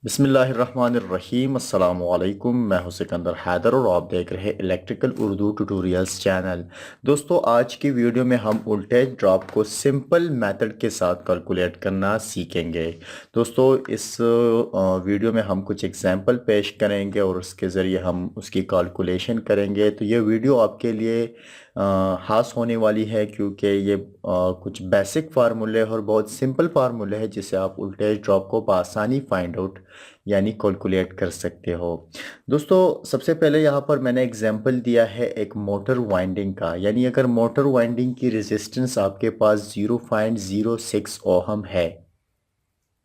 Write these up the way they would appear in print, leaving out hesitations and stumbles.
बिस्मिल्लाहिर्रहमानिर्रहीम अस्सलामुअलैकुम। मैं हूं सिकंदर हैदर और आप देख रहे हैं इलेक्ट्रिकल उर्दू ट्यूटोरियल्स चैनल। दोस्तों, आज की वीडियो में हम वोल्टेज ड्रॉप को सिंपल मेथड के साथ कैलकुलेट करना सीखेंगे। दोस्तों, इस वीडियो में हम कुछ एग्जांपल पेश करेंगे और उसके ज़रिए हम उसकी कैलकुलेशन करेंगे। तो ये वीडियो आपके लिए ख़ास होने वाली है क्योंकि ये कुछ बेसिक फार्मूले और बहुत सिंपल फार्मूले हैं जिससे आप वोल्टेज ड्रॉप को बआसानी फाइंड आउट यानी कैलकुलेट कर सकते हो। दोस्तों, सबसे पहले यहाँ पर मैंने एग्जांपल दिया है एक मोटर वाइंडिंग का, यानी अगर मोटर वाइंडिंग की रेजिस्टेंस आपके पास 0.06 ओहम है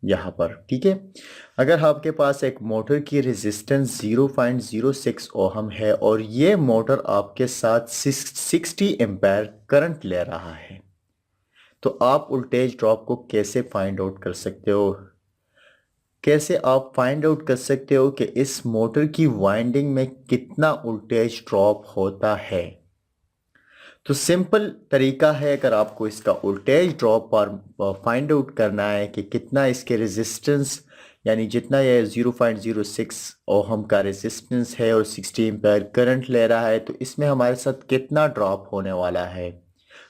यहाँ पर, ठीक है। अगर आपके पास एक मोटर की रेजिस्टेंस 0.06 ओहम है और ये मोटर आपके साथ 60 एम्पेयर करंट ले रहा है, तो आप वोल्टेज ड्रॉप को कैसे फाइंड आउट कर सकते हो? कैसे आप फाइंड आउट कर सकते हो कि इस मोटर की वाइंडिंग में कितना वोल्टेज ड्रॉप होता है? तो सिंपल तरीका है, अगर आपको इसका वोल्टेज ड्रॉप और फाइंड आउट करना है कि कितना इसके रेजिस्टेंस, यानी जितना ये 0.06 ओहम का रेजिस्टेंस है और 60 एम्पीयर करंट ले रहा है, तो इसमें हमारे साथ कितना ड्रॉप होने वाला है।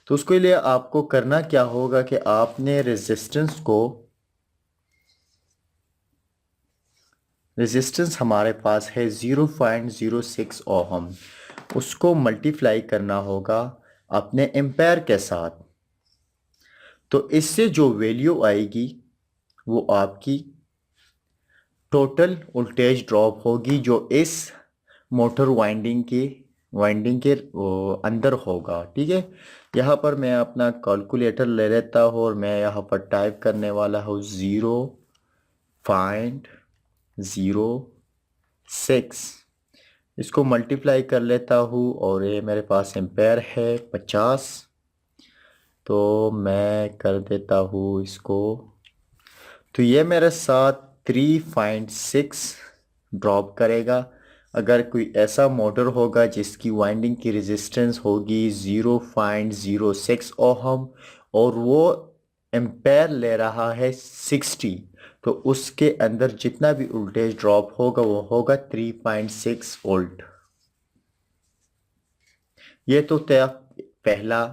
तो उसके लिए आपको करना क्या होगा कि आपने रेजिस्टेंस हमारे पास है 0.06 ओहम, उसको मल्टीप्लाई करना होगा अपने एम्पेयर के साथ। तो इससे जो वैल्यू आएगी वो आपकी टोटल वोल्टेज ड्रॉप होगी जो इस मोटर वाइंडिंग के अंदर होगा, ठीक है। यहाँ पर मैं अपना कैलकुलेटर ले लेता हूँ और मैं यहाँ पर टाइप करने वाला हूँ 0.06, इसको मल्टीप्लाई कर लेता हूँ और ये मेरे पास एम्पेयर है 50। तो मैं कर देता हूँ इसको, तो ये मेरे साथ 3.6 ड्रॉप करेगा। अगर कोई ऐसा मोटर होगा जिसकी वाइंडिंग की रेजिस्टेंस होगी 0.06 ओहम और वो एम्पेयर ले रहा है 60, तो उसके अंदर जितना भी वोल्टेज ड्रॉप होगा वो होगा 3.6 वोल्ट। ये तो था पहला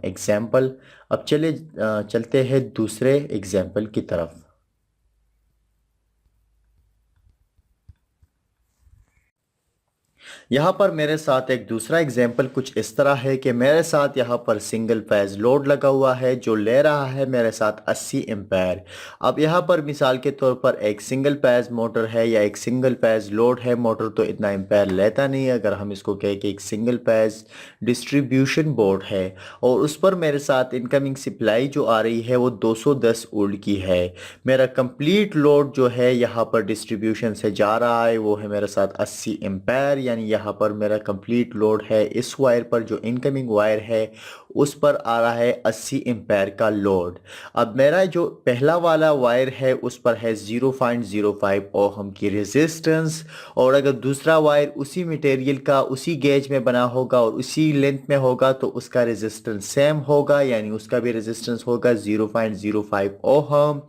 एग्जाम्पल। अब चलते हैं दूसरे एग्जाम्पल की तरफ। यहाँ पर मेरे साथ एक दूसरा एग्जाम्पल कुछ इस तरह है कि मेरे साथ यहाँ पर सिंगल फेज लोड लगा हुआ है जो ले रहा है मेरे साथ 80 एम्पेयर। अब यहाँ पर मिसाल के तौर पर एक सिंगल फेज मोटर है या एक सिंगल फेज लोड है, मोटर तो इतना एम्पेयर लेता नहीं है। अगर हम इसको कहें कि एक सिंगल फेज डिस्ट्रीब्यूशन बोर्ड है और उस पर मेरे साथ इनकमिंग सप्लाई जो आ रही है वो 210 वोल्ट की है। मेरा कंप्लीट लोड जो है यहाँ पर डिस्ट्रीब्यूशन से जा रहा है वो है मेरे साथ 80 एम्पेयर, यानी यहाँ पर मेरा कंप्लीट लोड है। इस वायर पर जो इनकमिंग वायर है उस पर आ रहा है 80 एम्पेयर का लोड। अब मेरा जो पहला वाला वायर है उस पर है 0.05 ओहम की रेजिस्टेंस, और अगर दूसरा वायर उसी मटेरियल का उसी गेज में बना होगा और उसी लेंथ में होगा तो उसका रेजिस्टेंस सेम होगा, यानी उसका भी रेजिस्टेंस होगा 0.05 ओहम।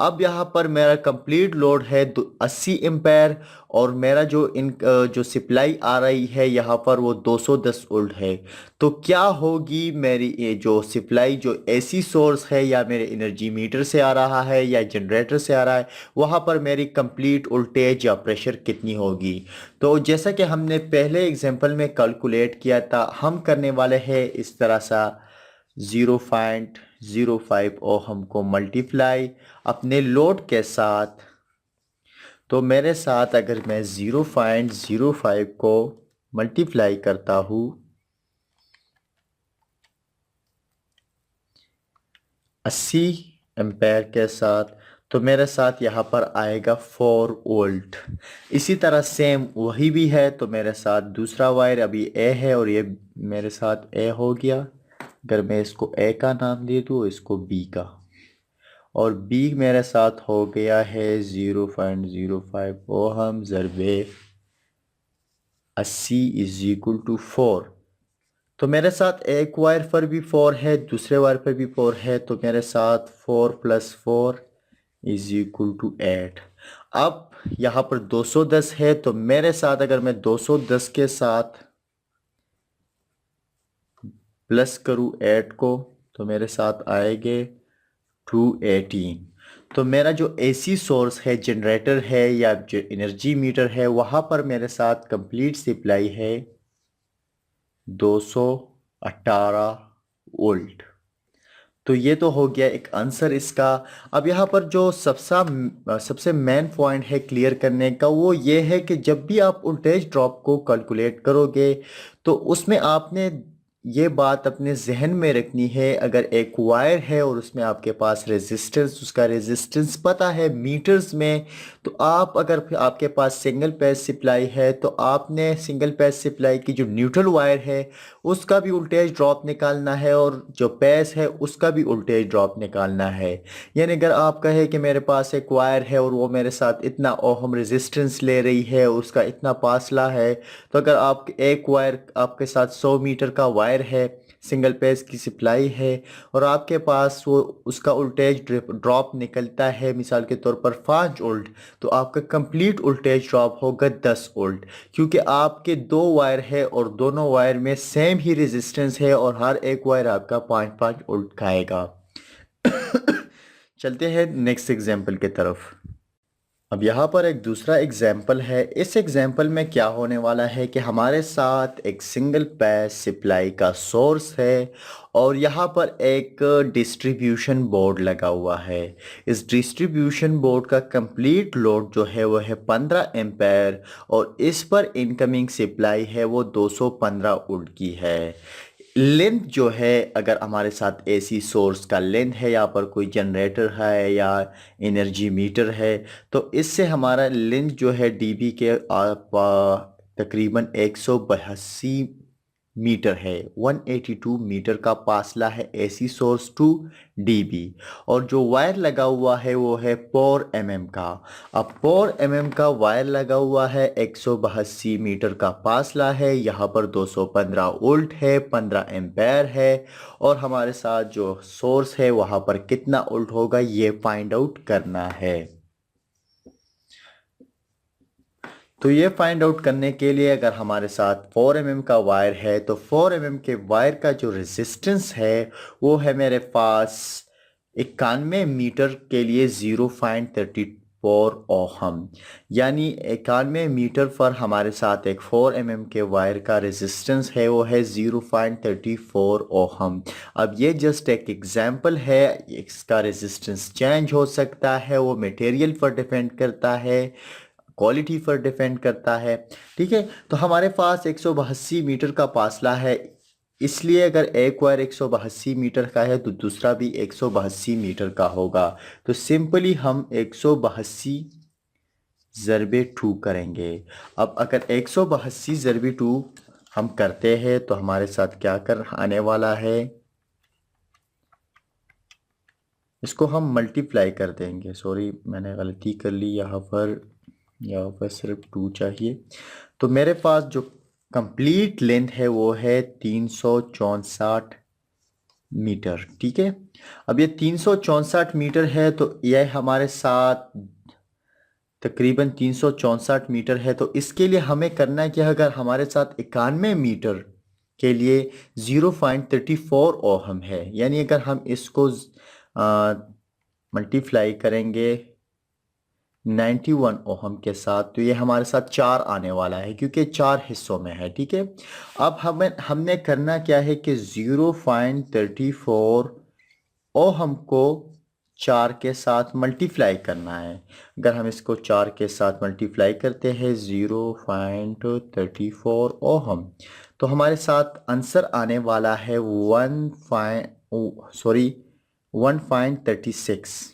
अब यहाँ पर मेरा कंप्लीट लोड है 80 एम्पेयर और मेरा जो सप्लाई आ रही है यहाँ पर वो 210 वोल्ट है। तो क्या होगी मेरी ये जो सप्लाई जो एसी सोर्स है या मेरे एनर्जी मीटर से आ रहा है या जनरेटर से आ रहा है, वहाँ पर मेरी कंप्लीट वोल्टेज या प्रेशर कितनी होगी? तो जैसा कि हमने पहले एग्जांपल में कैलकुलेट किया था, हम करने वाले हैं इस तरह सा 0.05 ओहम को मल्टीप्लाई अपने लोड के साथ। तो मेरे साथ अगर मैं 0.05 को मल्टीप्लाई करता हूँ 80 एम्पेयर के साथ, तो मेरे साथ यहाँ पर आएगा 4 वोल्ट। इसी तरह सेम वही भी है, तो मेरे साथ दूसरा वायर अभी ए है और ये मेरे साथ ए हो गया। अगर मैं इसको ए का नाम दे दूँ, इसको बी का, और बी मेरे साथ हो गया है 0.05 ओहम ज़रबे 80 इज इक्वल टू 4। तो मेरे साथ एक वायर पर भी 4 है, दूसरे वायर पर भी 4 है, तो मेरे साथ 4 + 4 इज इक्वल टू 8। अब यहाँ पर 210 है, तो मेरे साथ अगर मैं 210 के साथ प्लस करूँ 8 को, तो मेरे साथ आएंगे 218। तो मेरा जो एसी सोर्स है, जनरेटर है या जो एनर्जी मीटर है, वहाँ पर मेरे साथ कंप्लीट सप्लाई है 218 वोल्ट। तो ये तो हो गया एक आंसर इसका। अब यहाँ पर जो सबसे मेन पॉइंट है क्लियर करने का, वो ये है कि जब भी आप वोल्टेज ड्रॉप को कैलकुलेट करोगे तो उसमें आपने ये बात अपने जहन में रखनी है। अगर एक वायर है और उसमें आपके पास रेजिस्टेंस, उसका रेजिस्टेंस पता है मीटर्स में, तो आप अगर आपके पास सिंगल पेज सप्लाई है तो आपने सिंगल पेज सप्लाई की जो न्यूट्रल वायर है उसका भी वोल्टेज ड्रॉप निकालना है, और जो पेज है उसका भी वोल्टेज ड्रॉप निकालना है। यानी अगर आप कहे कि मेरे पास एक वायर है और वो मेरे साथ इतना ओहम रेजिस्टेंस ले रही है, उसका इतना फासला है, तो अगर आप एक वायर आपके साथ 100 मीटर का वायर है, सिंगल पेज की सप्लाई है, और आपके पास वो उसका वोल्टेज ड्रॉप निकलता है मिसाल के तौर पर 5 वोल्ट, तो आपका कंप्लीट वोल्टेज ड्रॉप होगा 10 वोल्ट। क्योंकि आपके दो वायर है और दोनों वायर में सेम ही रेजिस्टेंस है और हर एक वायर आपका 5-5 वोल्ट खाएगा। चलते हैं नेक्स्ट एग्जाम्पल की तरफ। अब यहाँ पर एक दूसरा एग्जाम्पल है। इस एग्जाम्पल में क्या होने वाला है कि हमारे साथ एक सिंगल पैच सप्लाई का सोर्स है और यहाँ पर एक डिस्ट्रीब्यूशन बोर्ड लगा हुआ है। इस डिस्ट्रीब्यूशन बोर्ड का कंप्लीट लोड जो है वो है 15 एम्पेयर और इस पर इनकमिंग सप्लाई है वो 215 वोल्ट की है। लेंथ जो है, अगर हमारे साथ एसी सोर्स का लेंथ है, यहाँ पर कोई जनरेटर है या एनर्जी मीटर है, तो इससे हमारा लेंथ जो है डीबी के तकरीबन 182 मीटर है। 182 मीटर का फासला है एसी सोर्स टू डीबी। और जो वायर लगा हुआ है वो है 4 mm का। अब 4 mm का वायर लगा हुआ है, 182 मीटर का फासला है, यहाँ पर 215 वोल्ट है, 15 एम्पेयर है, और हमारे साथ जो सोर्स है वहाँ पर कितना वोल्ट होगा ये फाइंड आउट करना है। तो ये फाइंड आउट करने के लिए अगर हमारे साथ 4 mm का वायर है, तो 4 mm के वायर का जो रेजिस्टेंस है वो है मेरे पास 91 मीटर के लिए 0.34 ओहम। यानी 91 मीटर पर हमारे साथ एक 4 mm के वायर का रेजिस्टेंस है वो है 0.34 ओहम। अब ये जस्ट एक एग्जांपल है, इसका रेजिस्टेंस चेंज हो सकता है, वो मटेरियल पर डिपेंड करता है, क्वालिटी पर डिपेंड करता है। ठीक है, तो हमारे पास 182 मीटर का फासला है, इसलिए अगर एक वायर 182 मीटर का है तो दूसरा भी 182 मीटर का होगा। तो सिंपली हम 182 ज़रबे 2 करेंगे। अब अगर 182 ज़रबे 2 हम करते हैं तो हमारे साथ क्या कर आने वाला है, इसको हम मल्टीप्लाई कर देंगे। सॉरी, मैंने गलती कर ली, यहाँ पर सिर्फ 2 चाहिए। तो मेरे पास जो कंप्लीट लेंथ है वो है 364 मीटर। ठीक है, अब ये 364 मीटर है, तो यह हमारे साथ तकरीबन 364 मीटर है। तो इसके लिए हमें करना क्या है, अगर हमारे साथ 91 मीटर के लिए 0.34 ओहम है, यानी अगर हम इसको मल्टीप्लाई करेंगे 91 ओहम के साथ, तो ये हमारे साथ 4 आने वाला है क्योंकि 4 हिस्सों में है। ठीक है, अब हमने करना क्या है कि 0.34 ओहम को 4 के साथ मल्टीप्लाई करना है। अगर हम इसको 4 के साथ मल्टीप्लाई करते हैं 0.34 ओहम, तो हमारे साथ आंसर आने वाला है 1.36।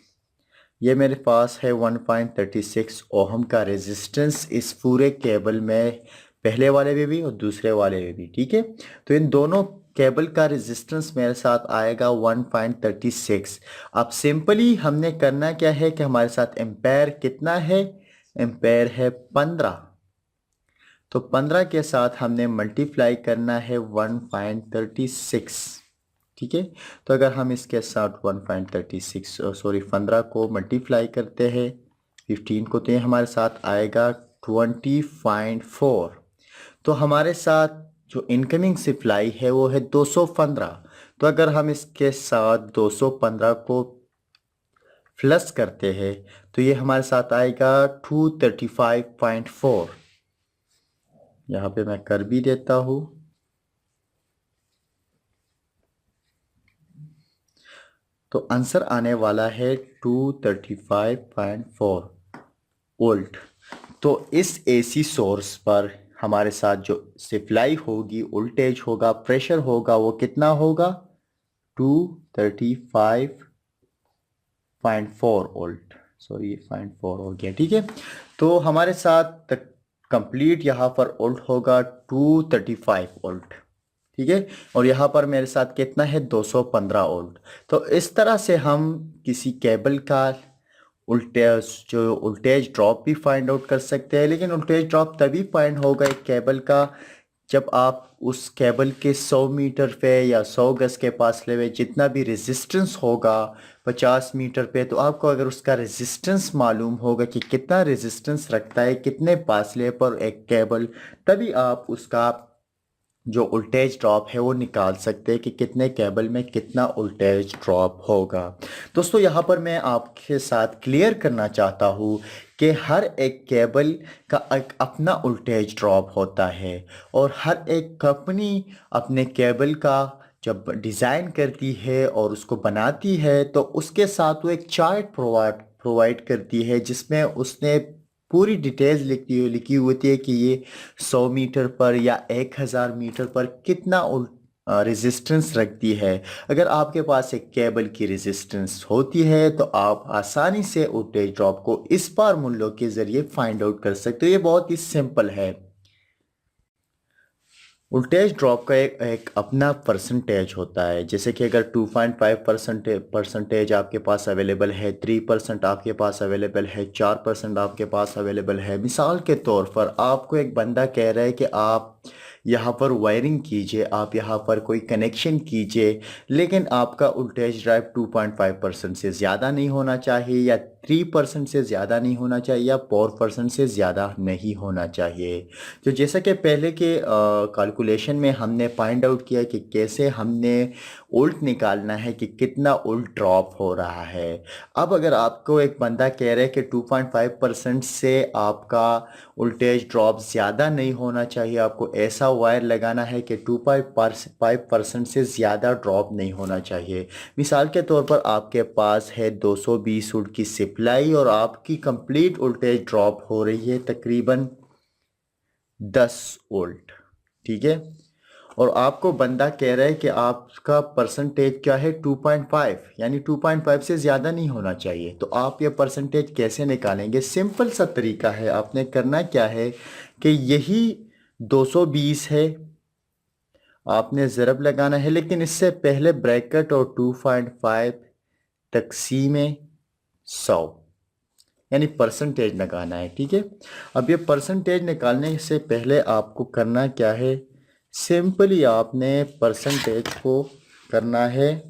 ये मेरे पास है 1.36 ओहम का रेजिस्टेंस इस पूरे केबल में, पहले वाले में भी और दूसरे वाले में भी। ठीक है, तो इन दोनों केबल का रेजिस्टेंस मेरे साथ आएगा 1.36। अब सिंपली हमने करना क्या है कि हमारे साथ एम्पेयर कितना है, एम्पेयर है 15, तो 15 के साथ हमने मल्टीप्लाई करना है 1.36। ठीक है, तो अगर हम इसके साथ 1.36 15 को मल्टीप्लाई करते हैं 15 को, तो ये हमारे साथ आएगा 20.4। तो हमारे साथ जो इनकमिंग सप्लाई है वो है 215। तो अगर हम इसके साथ 215 को प्लस करते हैं तो ये हमारे साथ आएगा 235.4। यहाँ पे मैं कर भी देता हूँ। तो आंसर आने वाला है 235.4 वोल्ट। तो इस एसी सोर्स पर हमारे साथ जो सप्लाई होगी, वोल्टेज होगा, प्रेशर होगा, वो कितना होगा? 235.4 वोल्ट। सॉरी, 0.4 हो गया, ठीक है। तो हमारे साथ कंप्लीट यहाँ पर वोल्ट होगा 235 वोल्ट, ठीक है। और यहाँ पर मेरे साथ कितना है? 215 वोल्ट। तो इस तरह से हम किसी केबल का वोल्टेज ड्रॉप भी फाइंड आउट कर सकते हैं। लेकिन वोल्टेज ड्रॉप तभी फाइंड होगा एक केबल का जब आप उस केबल के 100 मीटर पे या 100 गज के फासले में जितना भी रेजिस्टेंस होगा 50 मीटर पे, तो आपको अगर उसका रेजिस्टेंस मालूम होगा कि कितना रेजिस्टेंस रखता है कितने फासले पर एक केबल, तभी आप उसका जो वोल्टेज ड्रॉप है वो निकाल सकते हैं कि कितने केबल में कितना वोल्टेज ड्रॉप होगा। दोस्तों, यहाँ पर मैं आपके साथ क्लियर करना चाहता हूँ कि हर एक केबल का एक अपना वोल्टेज ड्रॉप होता है और हर एक कंपनी अपने केबल का जब डिज़ाइन करती है और उसको बनाती है तो उसके साथ वो एक चार्ट प्रोवाइड करती है जिसमें उसने पूरी डिटेल्स लिखी होती है कि ये 100 मीटर पर या 1000 मीटर पर कितना रेजिस्टेंस रखती है। अगर आपके पास एक केबल की रेजिस्टेंस होती है तो आप आसानी से वोल्टेज ड्रॉप को इस बार मूल्यों के ज़रिए फाइंड आउट कर सकते हो। ये बहुत ही सिंपल है। वोल्टेज ड्रॉप का एक अपना परसेंटेज होता है। जैसे कि अगर 2.5 परसेंटेज आपके पास अवेलेबल है, 3% आपके पास अवेलेबल है, 4% आपके पास अवेलेबल है। मिसाल के तौर पर आपको एक बंदा कह रहा है कि आप यहाँ पर वायरिंग कीजिए, आप यहाँ पर कोई कनेक्शन कीजिए, लेकिन आपका वोल्टेज ड्राइव 2.5% से ज़्यादा नहीं होना चाहिए या 3% से ज़्यादा नहीं होना चाहिए या 4% से ज़्यादा नहीं होना चाहिए। तो जैसा कि पहले के कैलकुलेशन में हमने फाइंड आउट किया कि कैसे हमने वोल्ट निकालना है कि कितना वोल्ट ड्रॉप हो रहा है। अब अगर आपको एक बंदा कह रहा है कि 2.5% से आपका वोल्टेज ड्रॉप ज़्यादा नहीं होना चाहिए, आपको ऐसा वायर लगाना है कि 2.5% से ज़्यादा ड्रॉप नहीं होना चाहिए। मिसाल के तौर पर आपके पास है 220 वोल्ट की सप्लाई और आपकी कंप्लीट वोल्टेज ड्रॉप हो रही है तकरीबन 10 वोल्ट, ठीक है। और आपको बंदा कह रहा है कि आपका परसेंटेज क्या है? 2.5, यानी 2.5 से ज़्यादा नहीं होना चाहिए। तो आप ये परसेंटेज कैसे निकालेंगे? सिंपल सा तरीका है। आपने करना क्या है कि यही 220 है, आपने ज़रब लगाना है, लेकिन इससे पहले ब्रैकेट और 2.5 तकसीम 100 यानी परसेंटेज लगाना है, ठीक है। अब ये परसेंटेज निकालने से पहले आपको करना क्या है? सिंपली आपने परसेंटेज को करना है।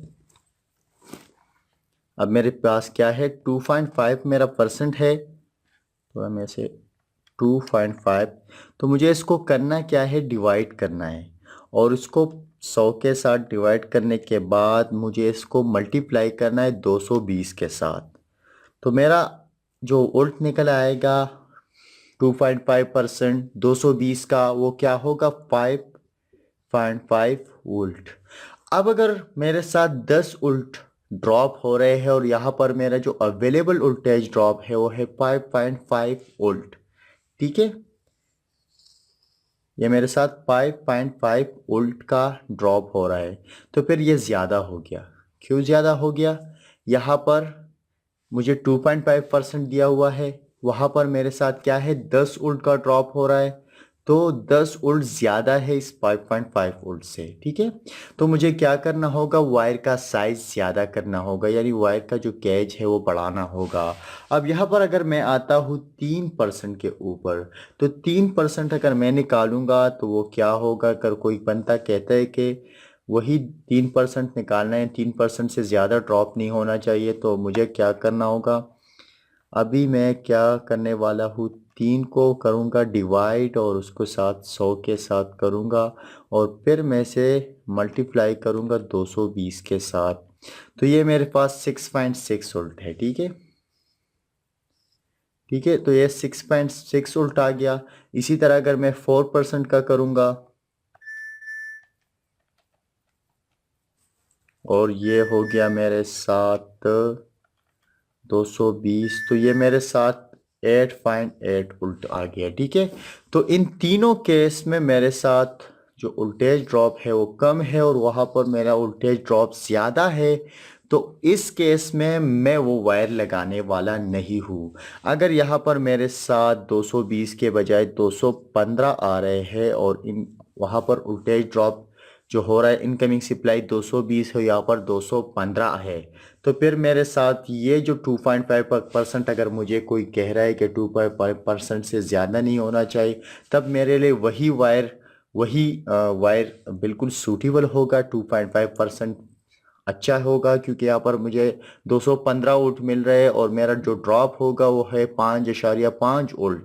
अब मेरे पास क्या है? 2.5 मेरा परसेंट है, तो मैं से 2.5, तो मुझे इसको करना क्या है? डिवाइड करना है। और इसको 100 के साथ डिवाइड करने के बाद मुझे इसको मल्टीप्लाई करना है 220 के साथ। तो मेरा जो वोल्ट निकल आएगा 2.5% 220 का, वो क्या होगा? 5.5 वोल्ट। अब अगर मेरे साथ 10 वोल्ट ड्रॉप हो रहे हैं और यहाँ पर मेरा जो अवेलेबल वोल्टेज ड्रॉप है वो है 5.5 वोल्ट, ठीक है। ये मेरे साथ 5.5 वोल्ट का ड्रॉप हो रहा है, तो फिर ये ज़्यादा हो गया। क्यों ज़्यादा हो गया? यहाँ पर मुझे 2.5% दिया हुआ है, वहाँ पर मेरे साथ क्या है? 10 वोल्ट का ड्रॉप हो रहा है, तो 10 वोल्ट ज़्यादा है इस 5.5 वोल्ट से, ठीक है। तो मुझे क्या करना होगा? वायर का साइज़ ज़्यादा करना होगा, यानी वायर का जो गेज है वो बढ़ाना होगा। अब यहाँ पर अगर मैं आता हूँ 3% के ऊपर, तो 3% अगर मैं निकालूंगा तो वो क्या होगा? अगर कोई बंदा कहता है कि वही 3% निकालना है, 3% से ज़्यादा ड्रॉप नहीं होना चाहिए, तो मुझे क्या करना होगा? अभी मैं क्या करने वाला हूँ, 3 को करूँगा डिवाइड और उसको साथ 100 के साथ करूँगा और फिर मैं से मल्टीप्लाई करूँगा 220 के साथ। तो ये मेरे पास 6.6 उल्ट है। ठीक है, ठीक है, तो ये 6.6 उल्ट आ गया। इसी तरह अगर मैं 4% का करूँगा और ये हो गया मेरे साथ 220, तो ये मेरे साथ 8.8 उल्ट आ गया। ठीक है, तो इन तीनों केस में मेरे साथ जो उल्टेज ड्रॉप है वो कम है और वहाँ पर मेरा उल्टेज ड्रॉप ज़्यादा है। तो इस केस में मैं वो वायर लगाने वाला नहीं हूँ। अगर यहाँ पर मेरे साथ 220 के बजाय 215 आ रहे हैं और इन वहाँ पर वोल्टेज ड्रॉप जो हो रहा है, इनकमिंग सप्लाई 220 है, यहाँ पर 215 है, तो फिर मेरे साथ ये जो 2.5% अगर मुझे कोई कह रहा है कि 2.5% से ज़्यादा नहीं होना चाहिए, तब मेरे लिए वही वायर बिल्कुल सूटेबल होगा। 2.5% अच्छा होगा क्योंकि यहाँ पर मुझे 215 वोल्ट मिल रहे हैं और मेरा जो ड्रॉप होगा वो है 5.5 वोल्ट,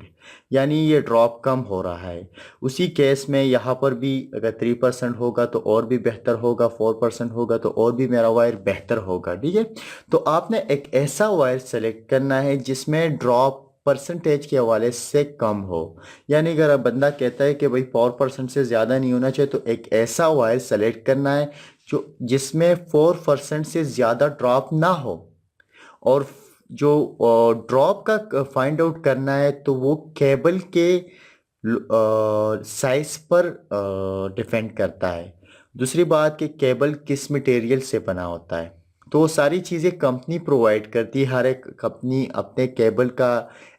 यानी ये ड्रॉप कम हो रहा है। उसी केस में यहाँ पर भी अगर 3% होगा तो और भी बेहतर होगा, 4% होगा तो और भी मेरा वायर बेहतर होगा। ठीक है, तो आपने एक ऐसा वायर सेलेक्ट करना है जिसमें ड्रॉप परसेंटेज के हवाले से कम हो। यानी अगर बंदा कहता है कि भाई 4% से ज़्यादा नहीं होना चाहिए, तो एक ऐसा वायर सेलेक्ट करना है जो जिसमें 4% से ज़्यादा ड्रॉप ना हो। और जो ड्रॉप का फाइंड आउट करना है तो वो केबल के साइज पर डिपेंड करता है। दूसरी बात कि केबल किस मटेरियल से बना होता है, तो वो सारी चीज़ें कंपनी प्रोवाइड करती है। हर एक कंपनी अपने केबल का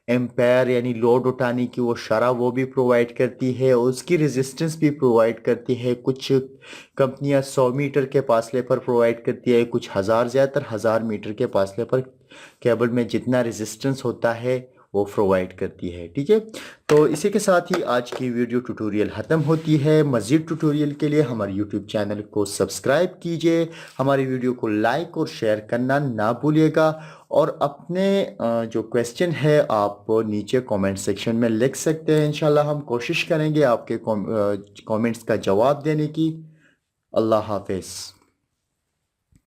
एम्पेयर यानी लोड उठाने की वो शरह वो भी प्रोवाइड करती है और उसकी रेजिस्टेंस भी प्रोवाइड करती है। कुछ कंपनियां 100 मीटर के फासले पर प्रोवाइड करती है, कुछ हज़ार, ज़्यादातर 1000 मीटर के फासले पर केबल में जितना रेजिस्टेंस होता है वो प्रोवाइड करती है। ठीक है, तो इसी के साथ ही आज की वीडियो ट्यूटोरियल ख़त्म होती है। मज़ीद ट्यूटोरियल के लिए हमारे यूट्यूब चैनल को सब्सक्राइब कीजिए, हमारी वीडियो को लाइक और शेयर करना ना भूलिएगा और अपने जो क्वेश्चन है आप नीचे कमेंट सेक्शन में लिख सकते हैं। इंशाल्लाह हम कोशिश करेंगे आपके कमेंट्स का जवाब देने की। अल्लाह हाफिज़।